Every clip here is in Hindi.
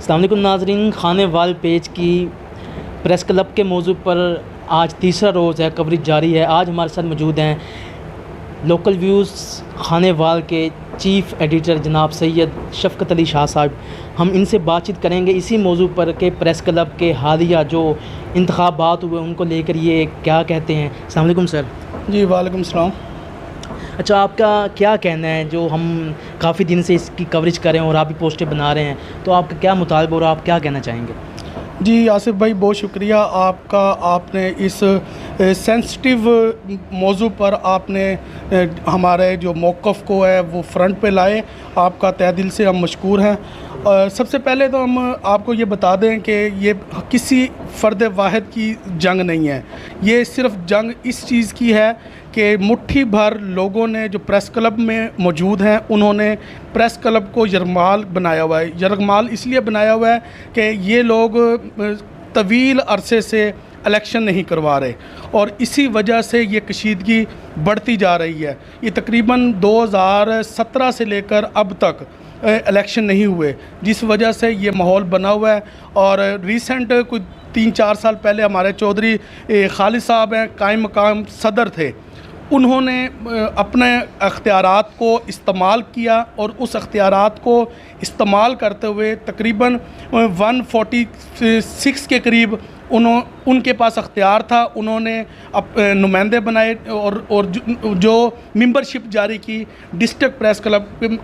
अस्सलाम वालेकुम नाज़रीन, खाने वाल पेज की प्रेस क्लब के मौजू पर आज तीसरा रोज़ है, कवरेज जारी है। आज हमारे साथ मौजूद हैं लोकल व्यूज़ खाने वाल के चीफ़ एडिटर जनाब सैयद शफ़क़त अली शाह साहब। हम इनसे बातचीत करेंगे इसी मौजू पर कि प्रेस क्लब के हालिया जो इंतखाबात हुए उनको लेकर ये क्या कहते हैं। अस्सलाम वालेकुम सर। जी वालेकुम सलाम। अच्छा, आपका क्या कहना है, जो हम काफ़ी दिन से इसकी कवरेज कर रहे हैं और आप भी पोस्टें बना रहे हैं, तो आपका क्या मुतालबा और आप क्या कहना चाहेंगे? जी आसिफ भाई, बहुत शुक्रिया आपका। आपने इस सेंसिटिव मौजू पर आपने हमारे जो मौक़िफ़ को है वो फ्रंट पे लाए। आपका तहे दिल से हम मशकूर हैं। सबसे पहले तो हम आपको ये बता दें कि ये किसी फ़र्द वाहिद की जंग नहीं है। ये सिर्फ़ जंग इस चीज़ की है कि मुट्ठी भर लोगों ने जो प्रेस क्लब में मौजूद हैं उन्होंने प्रेस क्लब को यरगमाल बनाया हुआ है। यरगमाल इसलिए बनाया हुआ है कि ये लोग तवील अरसे से इलेक्शन नहीं करवा रहे और इसी वजह से ये कशीदगी बढ़ती जा रही है। ये तकरीबन 2017 से लेकर अब तक इलेक्शन नहीं हुए, जिस वजह से ये माहौल बना हुआ है। और रिसेंट कुछ 3-4 साल पहले हमारे चौधरी खालिद साहब हैं, कायम मकाम सदर थे, उन्होंने अपने अख्तियारात को इस्तेमाल किया और उस अख्तियारात को इस्तेमाल करते हुए तकरीबन 146 के करीब उनके पास अख्तियार था। उन्होंने नुमाइंदे बनाए और जो मेंबरशिप जारी की डिस्ट्रिक्ट प्रेस क्लब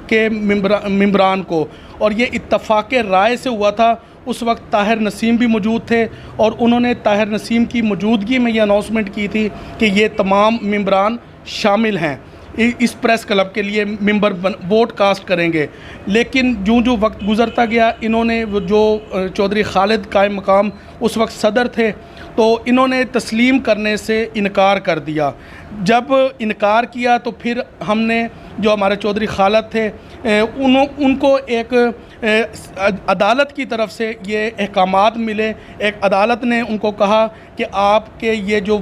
के मेंबरान को, और ये इत्तफाक़ राय से हुआ था। उस वक्त ताहिर नसीम भी मौजूद थे और उन्होंने ताहिर नसीम की मौजूदगी में ये अनाउंसमेंट की थी कि ये तमाम मेंबरान शामिल हैं, इस प्रेस क्लब के लिए मेंबर वोट कास्ट करेंगे। लेकिन जो वक्त गुज़रता गया, इन्होंने जो चौधरी खालिद कायम मकाम उस वक्त सदर थे, तो इन्होंने तस्लीम करने से इनकार कर दिया। जब इनकार किया तो फिर हमने जो हमारे चौधरी खालिद थे उनको एक अदालत की तरफ से ये अहकामात मिले। एक अदालत ने उनको कहा कि आपके ये जो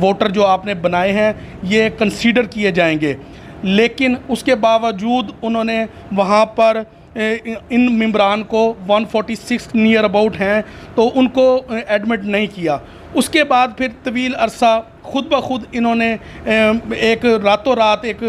वोटर जो आपने बनाए हैं ये कंसीडर किए जाएंगे, लेकिन उसके बावजूद उन्होंने वहाँ पर इन मेंबरान को 146 नियर अबाउट हैं तो उनको एडमिट नहीं किया। उसके बाद फिर तवील अरसा ख़ुद ब खुद इन्होंने एक रातों रात एक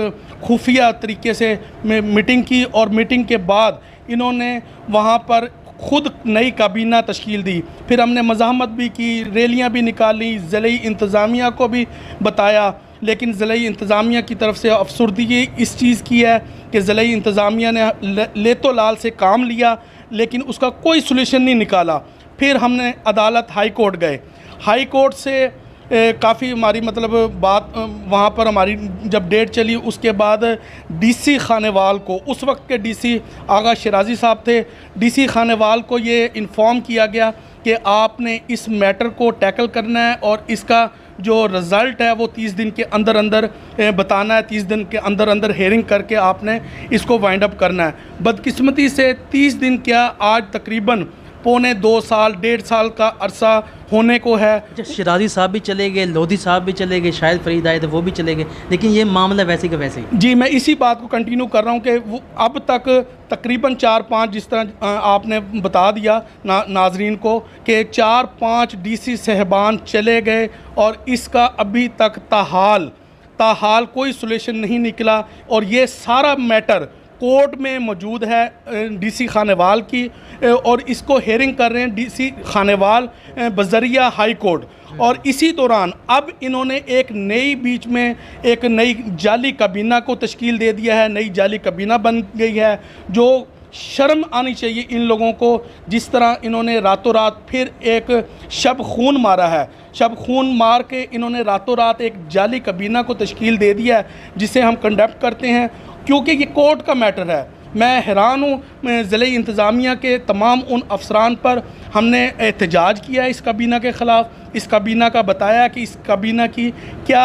खुफिया तरीके से मीटिंग की और मीटिंग के बाद इन्होंने वहाँ पर ख़ुद नई काबीना तश्कील दी। फिर हमने मज़ाहमत भी की, रैलियाँ भी निकाली, ज़िले इंतज़ामिया को भी बताया, लेकिन ज़िले इंतज़ामिया की तरफ से अफसरदगी इस चीज़ की है कि ज़िले इंतज़ामिया ने लेतो लाल से काम लिया लेकिन उसका कोई सॉल्यूशन नहीं निकाला। फिर हमने अदालत हाई कोर्ट गए। हाई कोर्ट से काफ़ी हमारी बात वहाँ पर हमारी जब डेट चली, उसके बाद डीसी खानेवाल को, उस वक्त के डीसी आगा शिराजी साहब थे, डीसी खानेवाल को ये इन्फॉर्म किया गया कि आपने इस मैटर को टैकल करना है और इसका जो रिज़ल्ट है वो 30 दिन के अंदर अंदर बताना है। 30 दिन के अंदर अंदर हेयरिंग करके आपने इसको वाइंड अप करना है। बदकिस्मती से 30 दिन क्या, आज तकरीबन पौने 2 साल 1.5 साल का अरसा होने को है। शिराजी साहब भी चले गए, लोधी साहब भी चले गए, शायद फरीद आए थे वो भी चले गए, लेकिन ये मामला वैसे का वैसे ही। जी, मैं इसी बात को कंटिन्यू कर रहा हूँ कि वो अब तक तकरीबन 4-5, जिस तरह आपने बता दिया नाजरीन को कि 4-5 डीसी साहबान चले गए और इसका अभी तक ताहाल कोई सॉल्यूशन नहीं निकला। और ये सारा मैटर कोर्ट में मौजूद है डीसी खानेवाल की और इसको हेयरिंग कर रहे हैं डीसी खानेवाल बजरिया हाई कोर्ट। और इसी दौरान अब इन्होंने एक नई बीच में एक नई जाली काबीना को तश्कील दे दिया है। नई जाली काबीना बन गई है, जो शर्म आनी चाहिए इन लोगों को। जिस तरह इन्होंने रातों रात फिर एक शब खून मारा है, शब खून मार के इन्होंने रातों रात एक जाली काबीना को तश्कील दे दिया है, जिसे हम कंडक्ट करते हैं क्योंकि ये कोर्ट का मैटर है। मैं हैरान हूँ, ज़िले इंतज़ामिया के तमाम उन अफसरान पर हमने एहतजाज किया इस काबीना के ख़िलाफ़। इस काबीना का बताया कि इस काबीना की क्या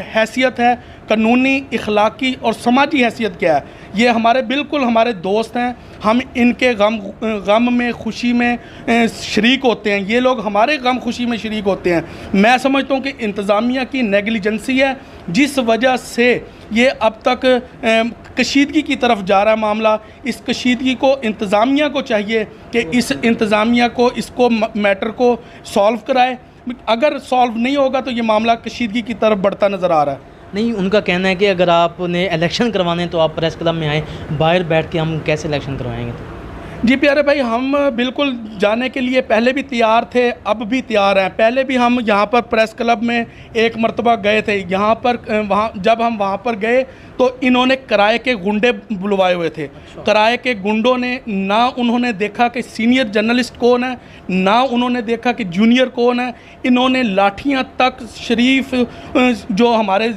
हैसियत है, कानूनी, इखलाकी और समाजी हैसियत क्या है। ये हमारे बिल्कुल हमारे दोस्त हैं, हम इनके गम में खुशी में शरीक होते हैं, ये लोग हमारे गम खुशी में शरीक होते हैं। मैं समझता हूँ कि इंतज़ामिया की नेगलिजेंसी है जिस वजह से ये अब तक कशीदगी की तरफ जा रहा है मामला। इस कशीदगी को इंतज़ामिया को चाहिए कि इस इंतज़ामिया को इसको मैटर को सॉल्व कराए। अगर सॉल्व नहीं होगा तो ये मामला कशीदगी की तरफ बढ़ता नज़र आ रहा है। नहीं, उनका कहना है कि अगर आपने इलेक्शन करवाने तो आप प्रेस क्लब में आए, बाहर बैठ के हम कैसे इलेक्शन करवाएंगे? जी प्यारे भाई, हम बिल्कुल जाने के लिए पहले भी तैयार थे, अब भी तैयार हैं। पहले भी हम यहाँ पर प्रेस क्लब में एक मरतबा गए थे। यहाँ पर जब हम वहाँ पर गए तो इन्होंने किराए के गुंडे बुलवाए हुए थे। किराए के गुंडों ने ना उन्होंने देखा कि सीनियर जर्नलिस्ट कौन है, ना उन्होंने देखा कि जूनियर कौन है। इन्होंने लाठियाँ तक शरीफ जो हमारे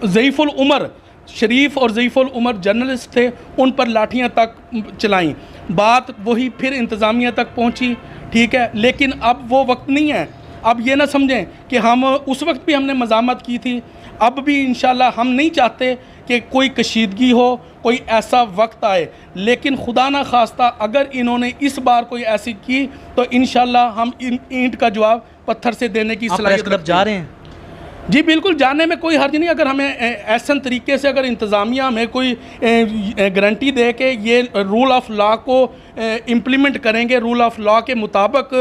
ज़ईफ़ुल उमर शरीफ और ज़ईफ़ुल उमर जर्नलिस्ट थे, उन पर लाठियाँ तक चलाईं। बात वही फिर इंतज़ामिया तक पहुँची, ठीक है। लेकिन अब वो वक्त नहीं है। अब ये ना समझें कि हम उस वक्त भी हमने मज़ामत की थी, अब भी इंशाल्लाह हम नहीं चाहते कि कोई कशीदगी हो, कोई ऐसा वक्त आए। लेकिन खुदा ना खास्ता अगर इन्होंने इस बार कोई ऐसी की तो इंशाल्लाह हम ईंट का जवाब पत्थर से देने की सलाहियत रखते हैं। जा रहे हैं? जी बिल्कुल, जाने में कोई हर्ज नहीं। अगर हमें ऐसा तरीके से अगर इंतज़ामिया हमें कोई गारंटी दे के ये रूल ऑफ लॉ को इम्प्लीमेंट करेंगे, रूल ऑफ लॉ के मुताबिक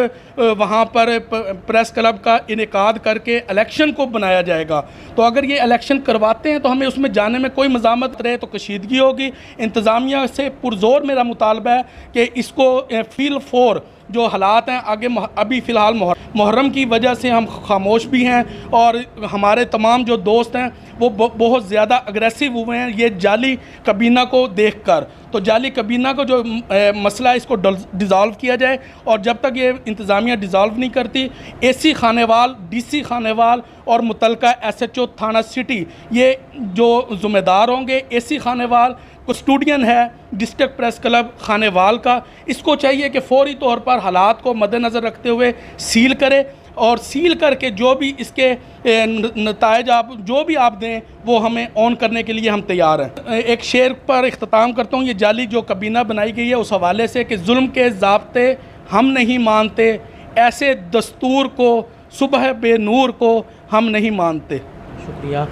वहाँ पर प्रेस क्लब का इनेकाद करके इलेक्शन को बनाया जाएगा, तो अगर ये इलेक्शन करवाते हैं तो हमें उसमें जाने में कोई मज़ामत रहे तो कशीदगी होगी। इंतज़ामिया से पुरज़ोर मेरा मुतालबा है कि इसको फील फोर जो हालात हैं आगे अभी फ़िलहाल मुहर्रम की वजह से हम खामोश भी हैं और हमारे तमाम जो दोस्त हैं वो बहुत ज़्यादा अग्रेसिव हुए हैं ये जाली कबीना को देखकर। तो जाली कबीना को जो मसला है इसको डिज़ॉल्व किया जाए, और जब तक ये इंतज़ामिया डिज़ॉल्व नहीं करती, एसी खानेवाल, डीसी खानेवाल और मुतलका एसएचओ थाना सिटी ये जो ज़िम्मेदार होंगे, एसी खानेवाल कस्टोडियन है डिस्ट्रिक्ट प्रेस क्लब खानेवाल का, इसको चाहिए कि फ़ौरी तौर पर हालात को मद्देनज़र रखते हुए सील करे, और सील करके जो भी इसके नतायज आप जो भी आप दें वो हमें ऑन करने के लिए हम तैयार हैं। एक शेर पर इख्तिताम करता हूँ, ये जाली जो कबीना बनाई गई है उस हवाले से कि जुल्म के ज़ाब्ते हम नहीं मानते, ऐसे दस्तूर को सुबह बेनूर को हम नहीं मानते। शुक्रिया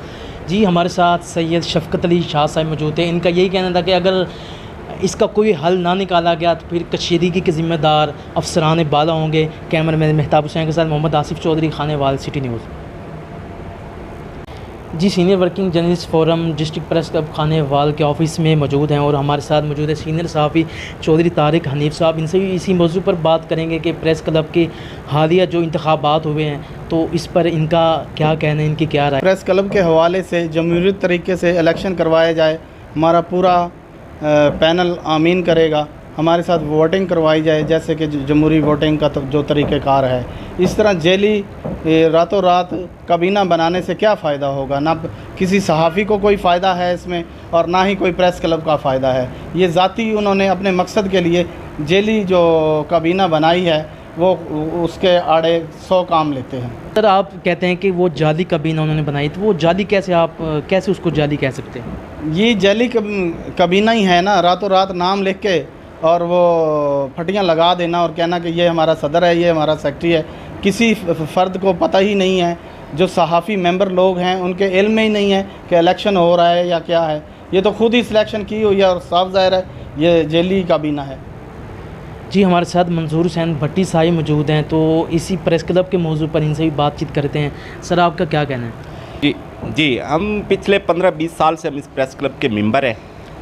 जी। हमारे साथ सैयद शफ़क़त अली शाह साहब मौजूद हैं। इनका यही कहना था कि अगर इसका कोई हल ना निकाला गया तो फिर कशीदगी के ज़िम्मेदार अफसरान बाला होंगे। कैमरामैन मेहताब हुसैन के साथ मोहम्मद आसिफ चौधरी, खानेवाल, सिटी न्यूज़। जी, senior working journalist forum district press club Khanewal के ऑफिस में मौजूद हैं और हमारे साथ मौजूद है सीनियर सहाफ़ी चौधरी तारिक हनीफ साहब। इनसे भी इसी मौजू पर बात करेंगे कि प्रेस क्लब के हालिया जो इंतखाबात हुए हैं तो इस पर इनका क्या कहना है, इनकी क्या राय। प्रेस क्लब के हवाले से जमहूरी तरीके से इलेक्शन करवाया जाए, हमारा पूरा पैनल आमीन करेगा। हमारे साथ वोटिंग करवाई जाए जैसे कि जमहूरी वोटिंग का जो तरीक़ेकार है। इस तरह जेली रातों रात कबीना बनाने से क्या फ़ायदा होगा? ना किसी सहाफ़ी को कोई फ़ायदा है इसमें और ना ही कोई प्रेस क्लब का फ़ायदा है। ये ज़ाती उन्होंने अपने मकसद के लिए जेली जो कबीना बनाई है वो उसके आड़े 100 काम लेते हैं। सर, आप कहते हैं कि वो जाली कबीना उन्होंने बनाई, तो वो जाली कैसे, आप कैसे उसको जाली कह सकते हैं? ये जाली कबीना ही है ना, रातों रात नाम लिख के और वो फटियाँ लगा देना और कहना कि ये हमारा सदर है, ये हमारा सेक्रेटरी है। किसी फ़र्द को पता ही नहीं है, जो सहाफ़ी मेंबर लोग हैं उनके इल्म में ही नहीं है कि इलेक्शन हो रहा है या क्या है। ये तो खुद ही सिलेक्शन की हुई है और साफ ज़ाहिर है ये जेली काबीना है। जी, हमारे साथ मंजूर हुसैन भट्टी साहिब मौजूद हैं, तो इसी प्रेस क्लब के मौजू पर इनसे भी बातचीत करते हैं। सर, आपका क्या कहना है? जी, हम पिछले 15-20 साल से हम इस प्रेस क्लब के मेंबर हैं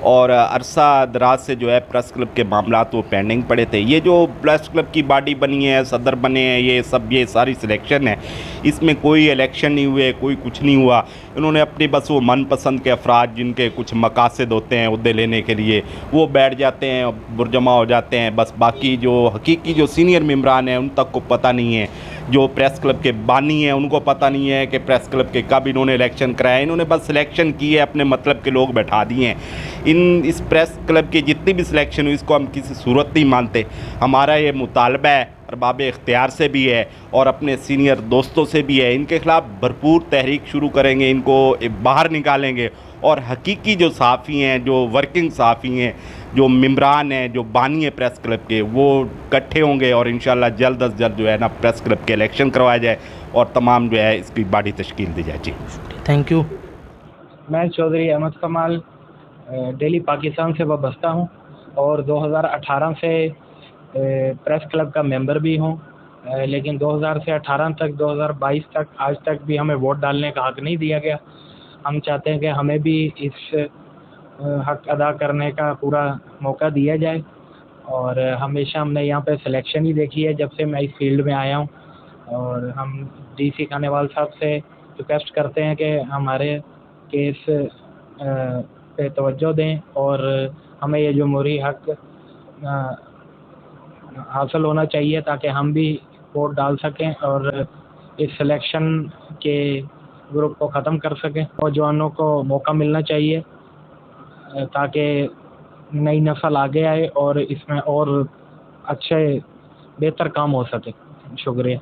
और अरसा दराज से जो है प्रेस क्लब के मामला वो पेंडिंग पड़े थे। ये जो प्रेस क्लब की बॉडी बनी है, सदर बने हैं, ये सारी सिलेक्शन है, इसमें कोई इलेक्शन नहीं हुए, कोई कुछ नहीं हुआ। इन्होंने अपने बस वो मनपसंद के अफराद जिनके कुछ मकासद होते हैं उहदे लेने के लिए वो बैठ जाते हैं, बुरजमा हो जाते हैं। बस बाकी जो हकीकी जो सीनियर मेंबरान हैं उन तक को पता नहीं है, जो प्रेस क्लब के बानी हैं उनको पता नहीं है कि प्रेस क्लब के कब इन्होंने इलेक्शन कराया। इन्होंने बस सिलेक्शन की है, अपने मतलब के लोग बैठा दिए हैं। इस प्रेस क्लब की जितनी भी सिलेक्शन हुई इसको हम किसी सूरत नहीं मानते। हमारा ये मुतालबा है अरबाब इख्तियार से भी है और अपने सीनियर दोस्तों से भी है, इनके ख़िलाफ़ भरपूर तहरीक शुरू करेंगे, इनको बाहर निकालेंगे और हकीकी जो सहाफ़ी हैं, जो वर्किंग सहाफ़ी हैं, जो मेंबरान हैं, जो बानी है प्रेस क्लब के, वो इकट्ठे होंगे और इंशाल्लाह जल्द अज जल्द जो है ना प्रेस क्लब के इलेक्शन करवाया जाए और तमाम जो है इसकी बॉडी तश्कील दी जाए। जी, थैंक यू। मैं चौधरी अहमद कमाल दिल्ली पाकिस्तान से वाबस्ता हूँ और 2018 से प्रेस क्लब का मेंबर भी हूँ, लेकिन 2000 से 18 तक 2022 तक आज तक भी हमें वोट डालने का हक़ नहीं दिया गया। हम चाहते हैं कि हमें भी इस हक़ अदा करने का पूरा मौका दिया जाए और हमेशा हमने यहाँ पे सिलेक्शन ही देखी है जब से मैं इस फील्ड में आया हूँ। और हम डीसी खानेवाल साहब से रिक्वेस्ट करते हैं कि हमारे केस पे तवज्जो दें और हमें ये जमहूरी हक़ हासिल होना चाहिए ताकि हम भी वोट डाल सकें और इस सिलेक्शन के ग्रुप को ख़त्म कर सकें। नौजवानों को मौका मिलना चाहिए ताकि नई नस्ल आगे आए और इसमें और अच्छे बेहतर काम हो सके। शुक्रिया।